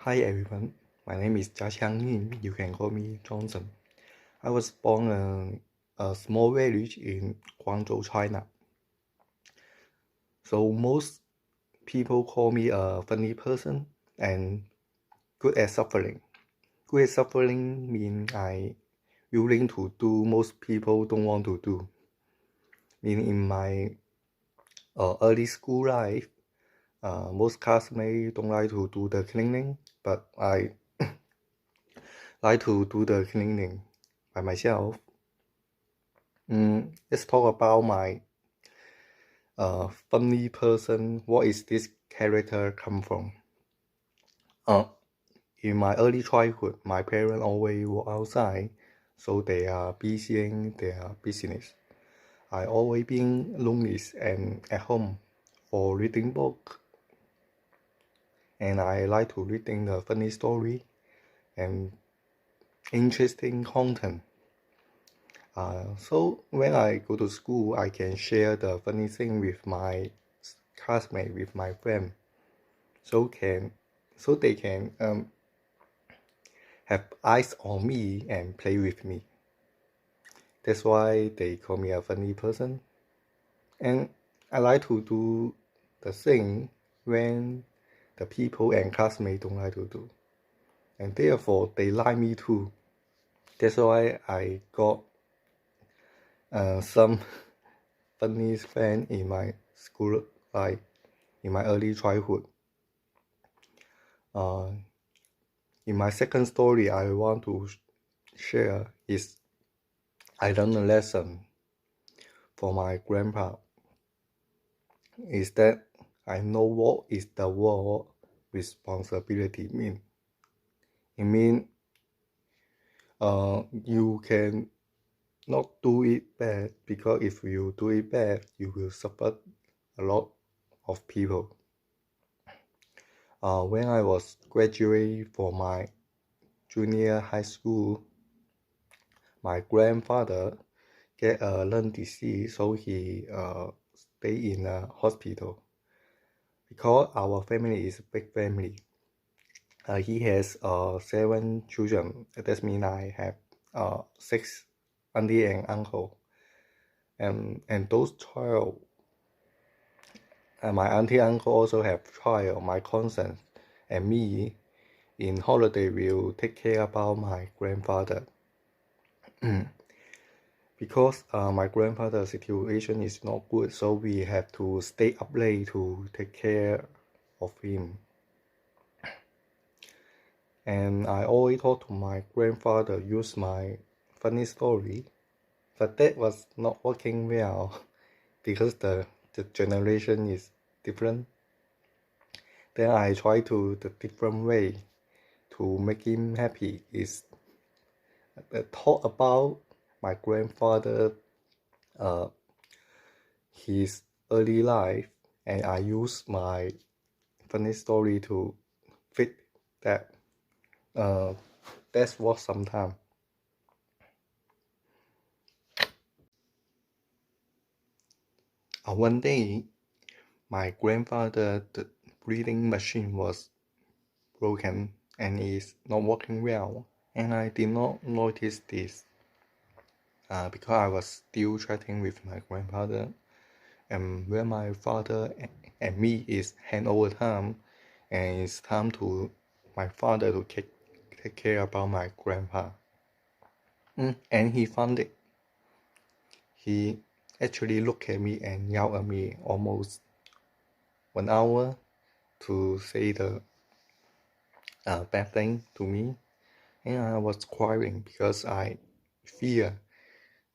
Hi everyone, my name is Jia. You can call me Johnson. I was born in a small village in Guangzhou, China. So most people call me a funny person and good at suffering. Good at suffering means I willing to do most people don't want to do. Meaning in my early school life, most classmates don't like to do the cleaning, but I like to do the cleaning by myself. Let's talk about my funny person. What is this character come from? In my early childhood, my parents always were outside, so they are busy in their business. I always been lonely and at home for reading book, and I like to reading the funny story and interesting content. So when I go to school, I can share the funny thing with my classmate, with my friend, so they can have eyes on me and play with me. That's why they call me a funny person. And I like to do the thing when the people and classmates don't like to do, and therefore they like me too. That's why I got some funny friends in my school life, in my early childhood. In my second story, I want to share is I learned a lesson from my grandpa. Is that I know what is the word responsibility mean. It means you can not do it bad, because if you do it bad, you will suffer a lot of people. When I was graduating from my junior high school, my grandfather get a lung disease, so he stay in a hospital. Because our family is a big family, he has 7 children. That means I have 6 auntie and uncle, and those child, my auntie and uncle also have child. My cousin and me in holiday will take care about my grandfather. Because my grandfather's situation is not good, so we have to stay up late to take care of him. And I always talk to my grandfather, use my funny story, but that was not working well because the generation is different. Then I try to the different way to make him happy is talk about my grandfather, his early life, and I use my funny story to fit that. That's what sometimes. One day, my grandfather, the breathing machine was broken and is not working well, and I did not notice this because I was still chatting with my grandfather. And when my father and me is handover time, and it's time to my father to take care about my grandpa. And he found it. He actually looked at me and yelled at me almost 1 hour to say the bad thing to me. And I was crying because I fear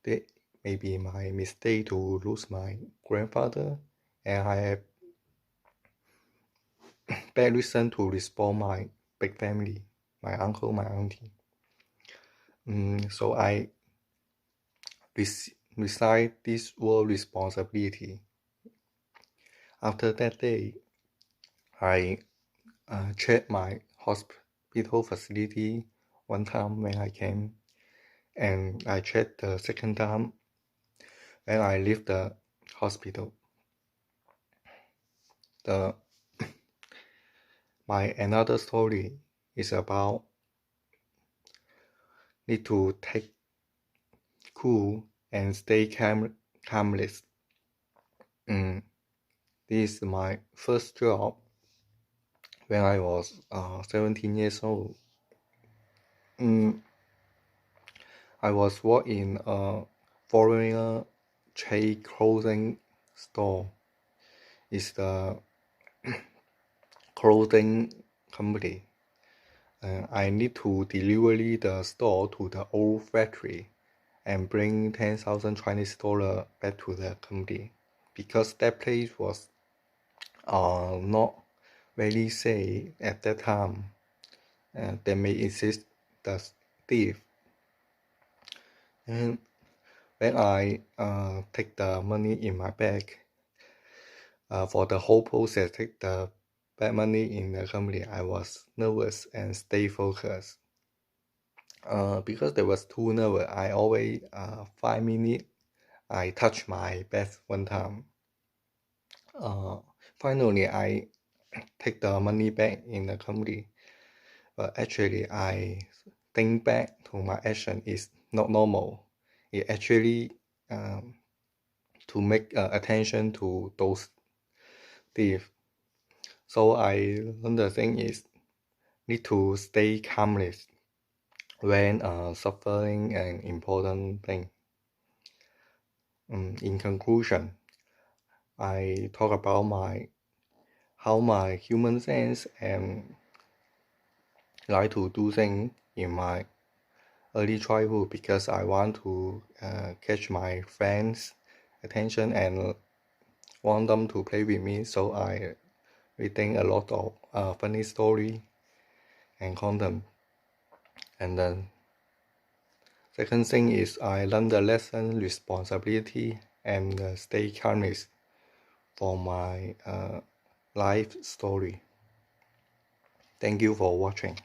that maybe my mistake to lose my grandfather, and I have bad reason to respond my big family, my uncle, my auntie. So I recite this word responsibility. After that day, I checked my hospital facility one time when I came, and I checked the second time when I leave the hospital. My another story It's about need to take cool and stay calmless. This is my first job when I was 17 years old. I was working in a foreigner trade clothing store. It's the clothing company. I need to deliver the store to the old factory and bring 10,000 Chinese dollar back to the company because that place was not very safe at that time. There may exist the thief. And when I take the money in my bag, for the whole process, take the bad money in the company, I was nervous and stay focused. Because there was too nervous, I always 5 minutes I touch my bag one time. Finally, I take the money back in the company, but actually I think back to my action is not normal. It actually to make attention to those thieves. So I learned the thing is need to stay calmless when suffering an important thing. In conclusion, I talk about how my human sense and like to do things in my early childhood because I want to catch my friends' attention and want them to play with me. So I reading a lot of funny story and content. And then second thing is I learned the lesson responsibility and stay calmness for my life story. Thank you for watching.